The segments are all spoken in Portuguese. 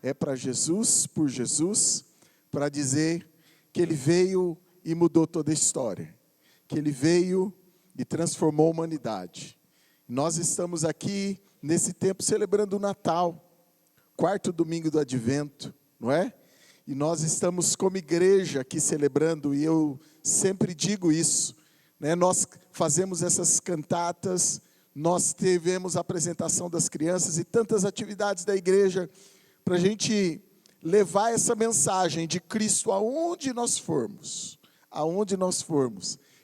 é para Jesus, por Jesus, para dizer que Ele veio e mudou toda a história, que Ele veio e transformou a humanidade. Nós estamos aqui nesse tempo celebrando o Natal, quarto domingo do Advento, não é? E nós estamos como igreja aqui celebrando, e eu sempre digo isso, né? Nós fazemos essas cantatas, nós tivemos a apresentação das crianças e tantas atividades da igreja, para a gente levar essa mensagem de Cristo aonde nós formos,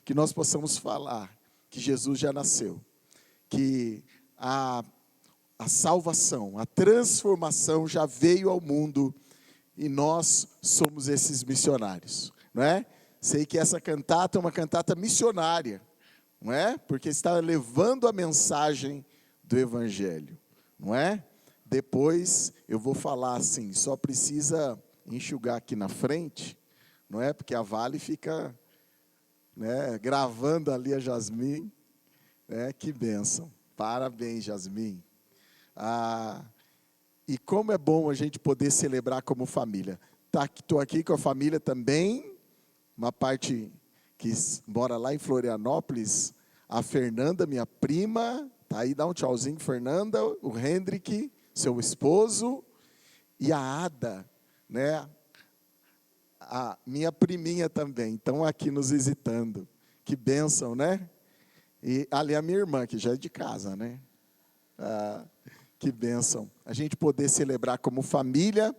que nós possamos falar que Jesus já nasceu, que a salvação, a transformação já veio ao mundo, e nós somos esses missionários, não é? Sei que essa cantata é uma cantata missionária, não é? Porque está levando a mensagem do Evangelho, não é? Depois eu vou falar assim, só precisa enxugar aqui na frente, não é? Porque a Vale fica, né, gravando ali a Jasmin, né? Que bênção, parabéns, Jasmin. E como é bom a gente poder celebrar como família. Estou aqui com a família também, uma parte que mora lá em Florianópolis, a Fernanda, minha prima, tá aí, dá um tchauzinho, Fernanda, o Hendrik, seu esposo, e a Ada, né, a minha priminha também, estão aqui nos visitando. Que bênção, né? E ali a minha irmã, que já é de casa, né? Que bênção, a gente poder celebrar como família.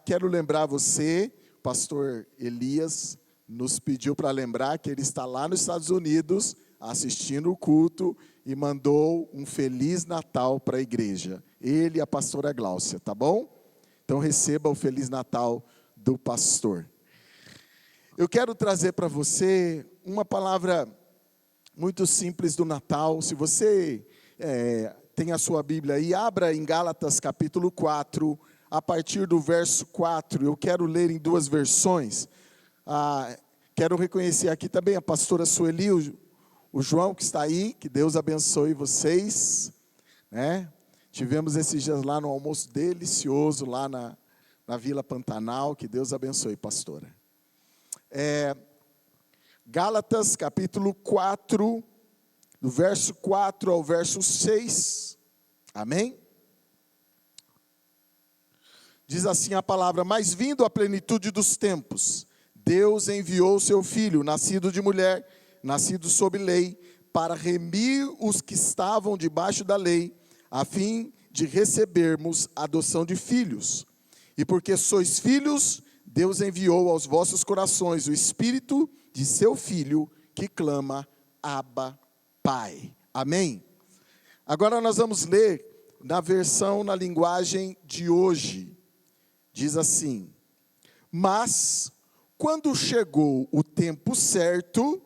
Quero lembrar você, o pastor Elias nos pediu para lembrar que ele está lá nos Estados Unidos, assistindo o culto, e mandou um Feliz Natal para a igreja, ele e a pastora Gláucia, tá bom? Então receba o Feliz Natal do pastor. Eu quero trazer para você uma palavra muito simples do Natal. Se você tem a sua Bíblia aí, abra em Gálatas capítulo 4, a partir do verso 4, eu quero ler em duas versões. Quero reconhecer aqui também a pastora Sueli, o João que está aí, que Deus abençoe vocês, né? Tivemos esses dias lá no almoço delicioso, lá na Vila Pantanal, que Deus abençoe, pastora. Gálatas capítulo 4, do verso 4 ao verso 6, amém? Diz assim a palavra: mas vindo a plenitude dos tempos, Deus enviou o seu Filho, nascido de mulher, nascido sob lei, para remir os que estavam debaixo da lei, a fim de recebermos a adoção de filhos. E porque sois filhos, Deus enviou aos vossos corações o Espírito de seu Filho, que clama, Abba, Pai. Amém? Agora nós vamos ler na linguagem de hoje. Diz assim: mas quando chegou o tempo certo,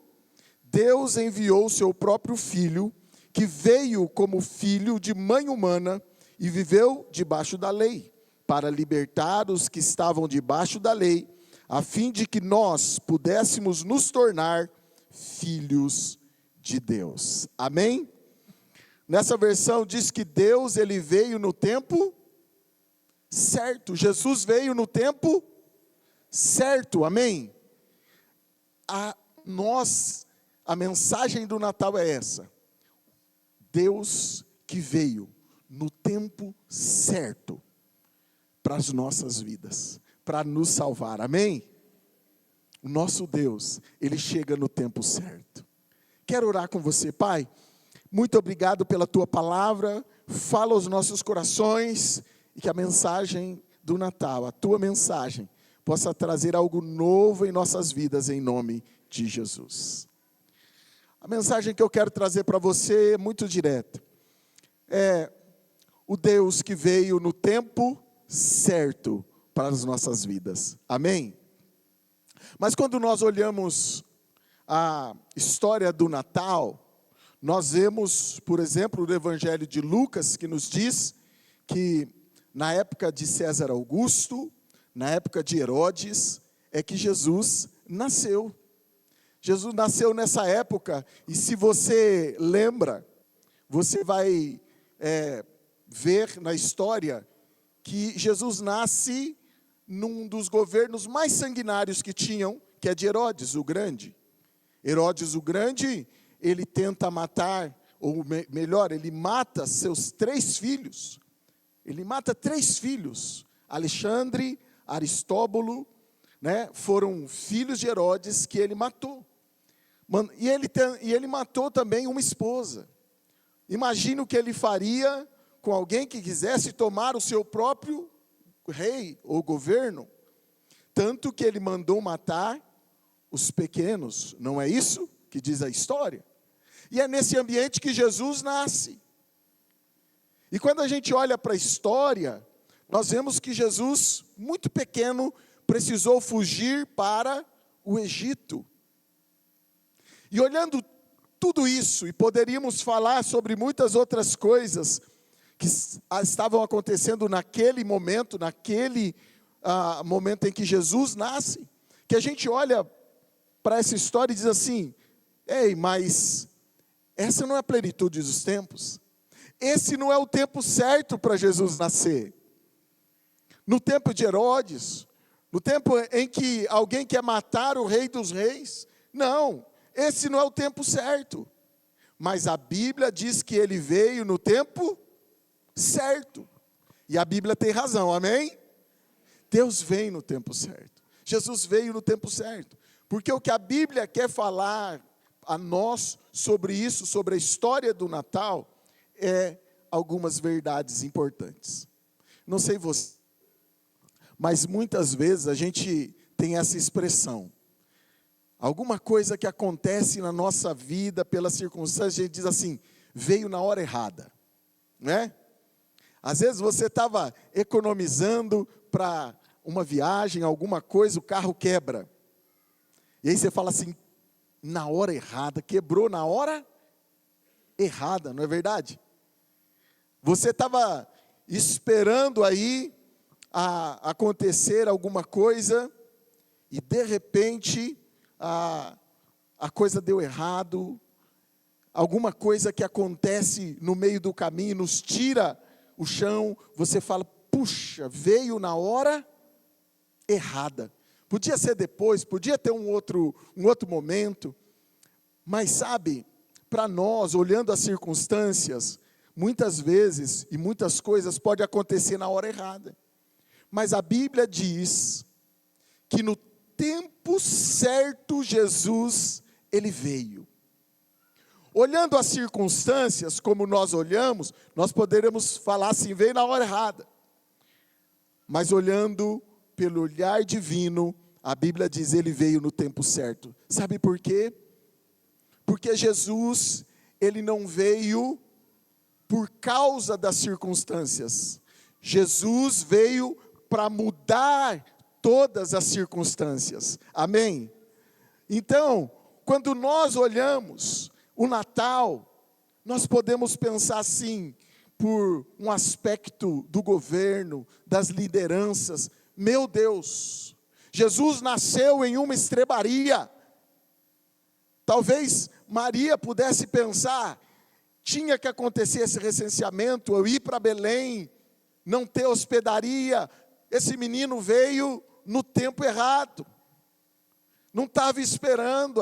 Deus enviou o seu próprio Filho, que veio como filho de mãe humana e viveu debaixo da lei, para libertar os que estavam debaixo da lei, a fim de que nós pudéssemos nos tornar filhos de Deus. Amém? Nessa versão diz que Deus, ele veio no tempo certo. Jesus veio no tempo certo. Amém? A mensagem do Natal é essa: Deus que veio no tempo certo para as nossas vidas, para nos salvar. Amém? O nosso Deus, ele chega no tempo certo. Quero orar com você. Pai, muito obrigado pela tua palavra. Fala aos nossos corações, e que a mensagem do Natal, a tua mensagem, possa trazer algo novo em nossas vidas, em nome de Jesus. A mensagem que eu quero trazer para você é muito direta. É o Deus que veio no tempo certo para as nossas vidas. Amém? Mas quando nós olhamos a história do Natal, nós vemos, por exemplo, no Evangelho de Lucas, que nos diz que na época de César Augusto, na época de Herodes, é que Jesus nasceu. Jesus nasceu nessa época, e se você lembra, você vai ver na história que Jesus nasce num dos governos mais sanguinários que tinham, que é de Herodes o Grande. Herodes o Grande, ele tenta matar, ou melhor, ele mata seus 3 filhos. Ele mata 3 filhos. Alexandre, Aristóbulo, né, foram filhos de Herodes que ele matou. E ele matou também uma esposa. Imagina o que ele faria com alguém que quisesse tomar o seu próprio rei ou governo. Tanto que ele mandou matar os pequenos, não é isso que diz a história? E é nesse ambiente que Jesus nasce. E quando a gente olha para a história, nós vemos que Jesus, muito pequeno, precisou fugir para o Egito. E olhando tudo isso, e poderíamos falar sobre muitas outras coisas que estavam acontecendo naquele momento momento em que Jesus nasce, que a gente olha para essa história e diz assim: ei, mas essa não é a plenitude dos tempos. Esse não é o tempo certo para Jesus nascer. No tempo de Herodes, no tempo em que alguém quer matar o rei dos reis, não, esse não é o tempo certo. Mas a Bíblia diz que ele veio no tempo certo. E a Bíblia tem razão, amém? Deus vem no tempo certo. Jesus veio no tempo certo. Porque o que a Bíblia quer falar a nós sobre isso, sobre a história do Natal, é algumas verdades importantes. Não sei você, mas muitas vezes a gente tem essa expressão. Alguma coisa que acontece na nossa vida, pela circunstância, a gente diz assim: veio na hora errada, né? Às vezes você estava economizando para uma viagem, alguma coisa, o carro quebra. E aí você fala assim: na hora errada, quebrou na hora errada, não é verdade? Você estava esperando aí acontecer alguma coisa, e de repente a coisa deu errado, alguma coisa que acontece no meio do caminho, nos tira o chão, você fala: puxa, veio na hora errada. Podia ser depois, podia ter um outro momento, mas sabe, para nós, olhando as circunstâncias, muitas vezes e muitas coisas podem acontecer na hora errada. Mas a Bíblia diz que no tempo certo Jesus, ele veio. Olhando as circunstâncias, como nós olhamos, nós poderemos falar assim: veio na hora errada. Mas olhando pelo olhar divino, a Bíblia diz: ele veio no tempo certo. Sabe por quê? Porque Jesus, ele não veio por causa das circunstâncias. Jesus veio para mudar todas as circunstâncias. Amém? Então, quando nós olhamos o Natal, nós podemos pensar assim, por um aspecto do governo, das lideranças: meu Deus, Jesus nasceu em uma estrebaria. Talvez Maria pudesse pensar: tinha que acontecer esse recenseamento, eu ir para Belém, não ter hospedaria, esse menino veio no tempo errado. Não estava esperando,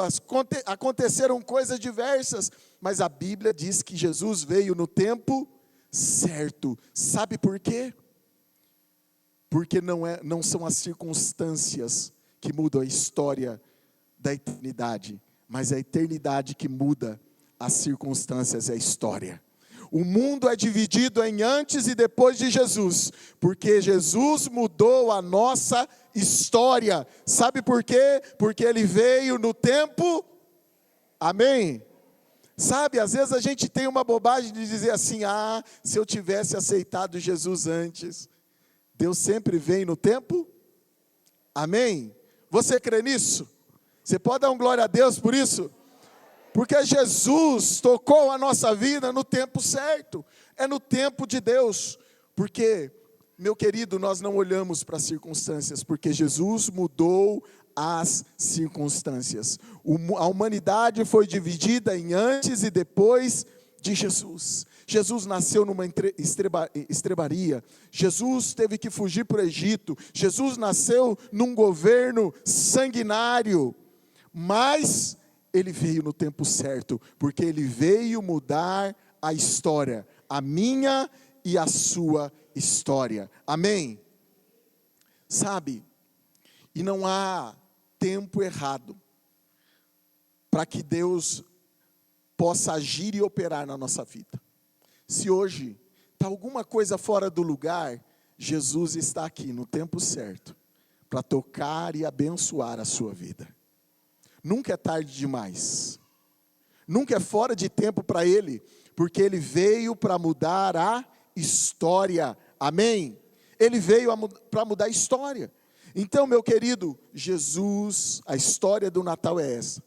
aconteceram coisas diversas, mas a Bíblia diz que Jesus veio no tempo certo. Sabe por quê? Porque não são as circunstâncias que mudam a história da eternidade, mas é a eternidade que muda as circunstâncias e a história. O mundo é dividido em antes e depois de Jesus, porque Jesus mudou a nossa história. Sabe por quê? Porque ele veio no tempo, amém? Sabe, às vezes a gente tem uma bobagem de dizer assim: se eu tivesse aceitado Jesus antes. Deus sempre vem no tempo, amém? Você crê nisso? Você pode dar um glória a Deus por isso? Porque Jesus tocou a nossa vida no tempo certo, é no tempo de Deus. Porque, meu querido, nós não olhamos para as circunstâncias, porque Jesus mudou as circunstâncias. A humanidade foi dividida em antes e depois de Jesus. Jesus nasceu numa estrebaria. Jesus teve que fugir para o Egito. Jesus nasceu num governo sanguinário. Mas ele veio no tempo certo, porque ele veio mudar a história, a minha e a sua história. Amém? Sabe, e não há tempo errado para que Deus possa agir e operar na nossa vida. Se hoje está alguma coisa fora do lugar, Jesus está aqui no tempo certo para tocar e abençoar a sua vida. Nunca é tarde demais. Nunca é fora de tempo para Ele, porque Ele veio para mudar a história. Amém? Ele veio para mudar a história. Então, meu querido, Jesus, a história do Natal é essa.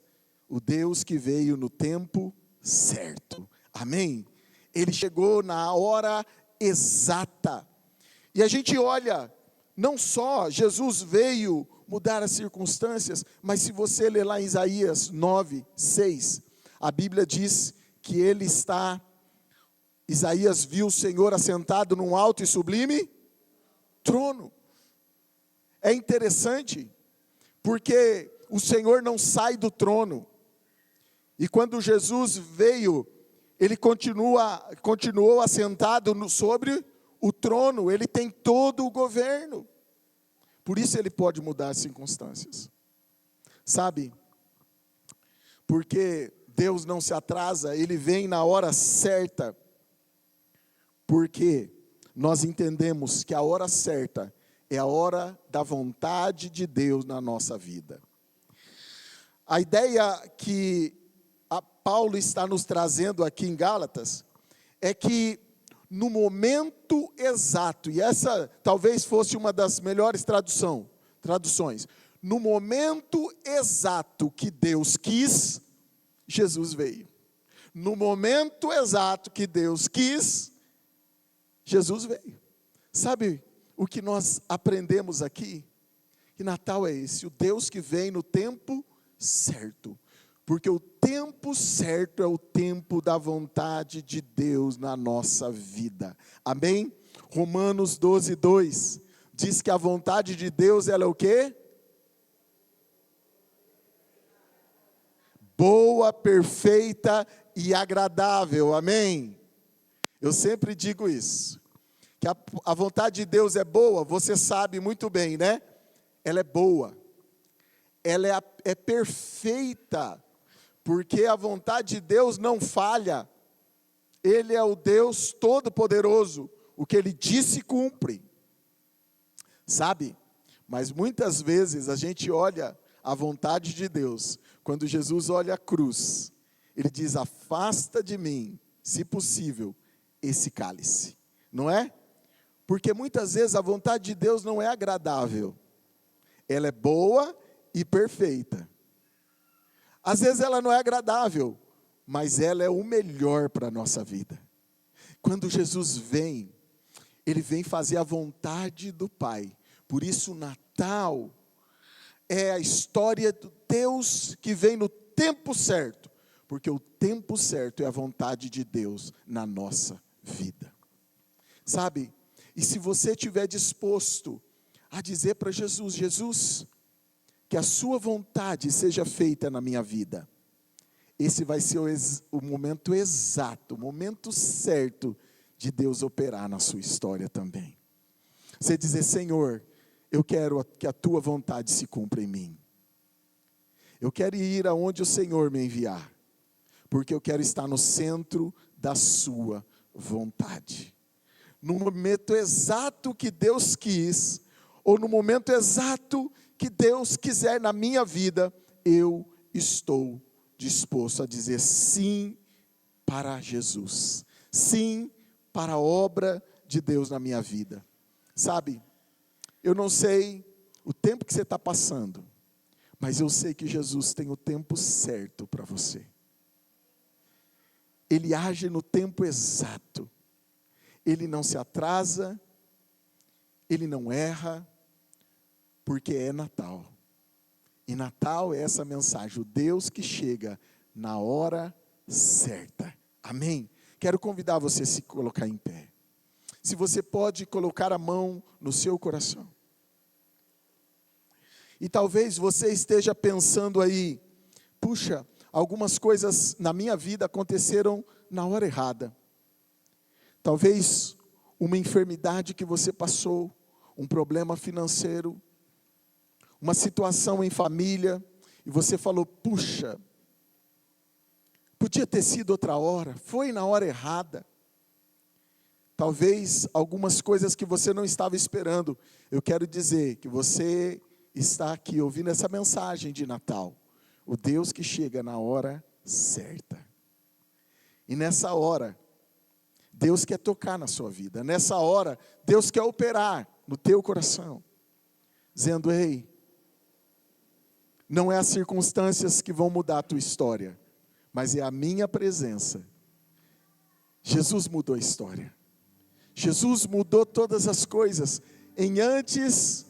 O Deus que veio no tempo certo. Amém? Ele chegou na hora exata. E a gente olha, não só Jesus veio mudar as circunstâncias, mas se você ler lá em Isaías 9, 6, a Bíblia diz que ele está, Isaías viu o Senhor assentado num alto e sublime trono. É interessante, porque o Senhor não sai do trono, e quando Jesus veio, ele continuou assentado sobre o trono, ele tem todo o governo, por isso ele pode mudar as circunstâncias, sabe, porque Deus não se atrasa, ele vem na hora certa, porque nós entendemos que a hora certa é a hora da vontade de Deus na nossa vida. A ideia que Paulo está nos trazendo aqui em Gálatas é que no momento exato, e essa talvez fosse uma das melhores traduções, no momento exato que Deus quis, Jesus veio. No momento exato que Deus quis, Jesus veio. Sabe o que nós aprendemos aqui? Que Natal é esse, o Deus que vem no tempo certo. Porque o tempo certo é o tempo da vontade de Deus na nossa vida. Amém? Romanos 12, 2 diz que a vontade de Deus, ela é o quê? Boa, perfeita e agradável. Amém? Eu sempre digo isso. Que a vontade de Deus é boa, você sabe muito bem, né? Ela é boa. Ela é perfeita. Porque a vontade de Deus não falha. Ele é o Deus Todo-Poderoso. O que Ele disse cumpre. Sabe? Mas muitas vezes a gente olha a vontade de Deus. Quando Jesus olha a cruz, Ele diz, afasta de mim, se possível, esse cálice. Não é? Porque muitas vezes a vontade de Deus não é agradável. Ela é boa e perfeita. Às vezes ela não é agradável, mas ela é o melhor para a nossa vida. Quando Jesus vem, Ele vem fazer a vontade do Pai. Por isso o Natal é a história do Deus que vem no tempo certo. Porque o tempo certo é a vontade de Deus na nossa vida. Sabe? E se você estiver disposto a dizer para Jesus, Jesus, que a sua vontade seja feita na minha vida. Esse vai ser o momento exato, o momento certo de Deus operar na sua história também. Você dizer, Senhor, eu quero que a tua vontade se cumpra em mim. Eu quero ir aonde o Senhor me enviar, porque eu quero estar no centro da sua vontade. No momento exato que Deus quis, ou no momento exato que Deus quiser na minha vida, eu estou disposto a dizer sim para Jesus, sim para a obra de Deus na minha vida. Sabe, eu não sei o tempo que você está passando, mas eu sei que Jesus tem o tempo certo para você. Ele age no tempo exato, Ele não se atrasa, Ele não erra, porque é Natal. E Natal é essa mensagem, o Deus que chega na hora certa. Amém? Quero convidar você a se colocar em pé. Se você pode colocar a mão no seu coração. E talvez você esteja pensando aí, puxa, algumas coisas na minha vida aconteceram na hora errada. Talvez uma enfermidade que você passou, um problema financeiro, uma situação em família, e você falou, puxa, podia ter sido outra hora, foi na hora errada. Talvez algumas coisas que você não estava esperando. Eu quero dizer que você está aqui ouvindo essa mensagem de Natal. O Deus que chega na hora certa. E nessa hora, Deus quer tocar na sua vida. Nessa hora, Deus quer operar no teu coração. Dizendo, ei, não é as circunstâncias que vão mudar a tua história, mas é a minha presença. Jesus mudou a história. Jesus mudou todas as coisas em antes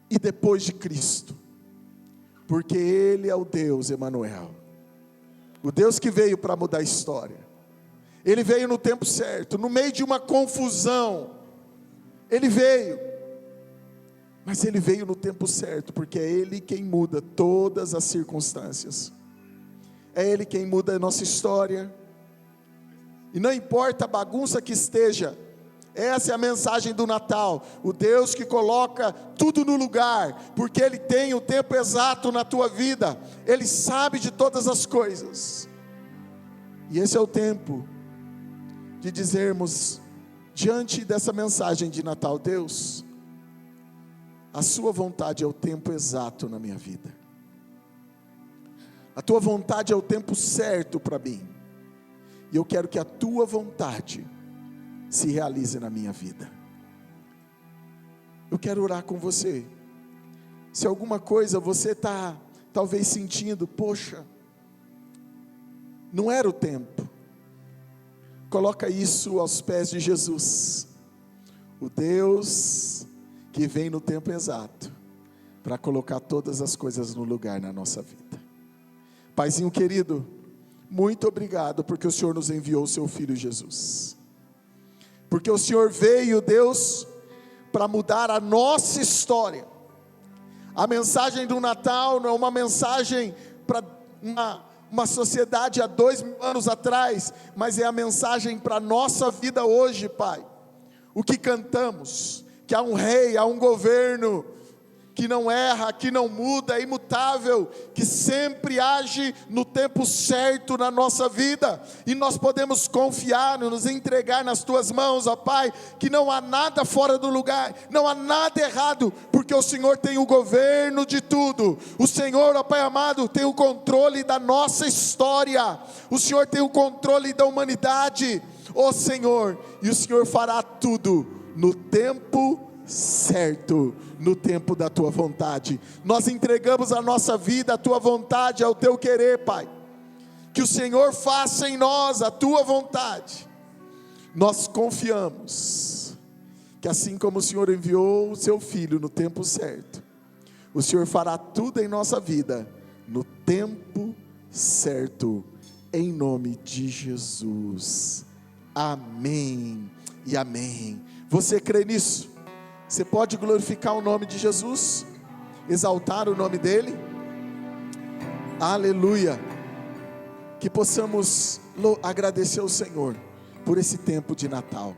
e depois de Cristo. Porque Ele é o Deus Emanuel. O Deus que veio para mudar a história. Ele veio no tempo certo, no meio de uma confusão. Ele veio. Mas Ele veio no tempo certo, porque é Ele quem muda todas as circunstâncias. É Ele quem muda a nossa história. E não importa a bagunça que esteja, essa é a mensagem do Natal. O Deus que coloca tudo no lugar, porque Ele tem o tempo exato na tua vida. Ele sabe de todas as coisas. E esse é o tempo de dizermos, diante dessa mensagem de Natal, Deus, a sua vontade é o tempo exato na minha vida. A tua vontade é o tempo certo para mim. E eu quero que a tua vontade se realize na minha vida. Eu quero orar com você. Se alguma coisa você está talvez sentindo, poxa, não era o tempo. Coloca isso aos pés de Jesus. O Deus que vem no tempo exato para colocar todas as coisas no lugar na nossa vida. Paizinho querido, muito obrigado porque o Senhor nos enviou o seu Filho Jesus. Porque o Senhor veio, Deus, para mudar a nossa história. A mensagem do Natal não é uma mensagem para uma sociedade há 2000 anos atrás, mas é a mensagem para a nossa vida hoje, Pai. O que cantamos, que há um rei, há um governo, que não erra, que não muda, é imutável, que sempre age no tempo certo na nossa vida, e nós podemos confiar, nos entregar nas tuas mãos, ó Pai, que não há nada fora do lugar, não há nada errado, porque o Senhor tem o governo de tudo. O Senhor, ó Pai amado, tem o controle da nossa história, o Senhor tem o controle da humanidade, ó Senhor, e o Senhor fará tudo no tempo certo, no tempo da tua vontade. Nós entregamos a nossa vida, a tua vontade, ao teu querer, Pai. Que o Senhor faça em nós a tua vontade. Nós confiamos que assim como o Senhor enviou o seu Filho no tempo certo, o Senhor fará tudo em nossa vida no tempo certo, em nome de Jesus. Amém e amém. Você crê nisso? Você pode glorificar o nome de Jesus? Exaltar o nome dEle? Aleluia! Que possamos agradecer ao Senhor por esse tempo de Natal.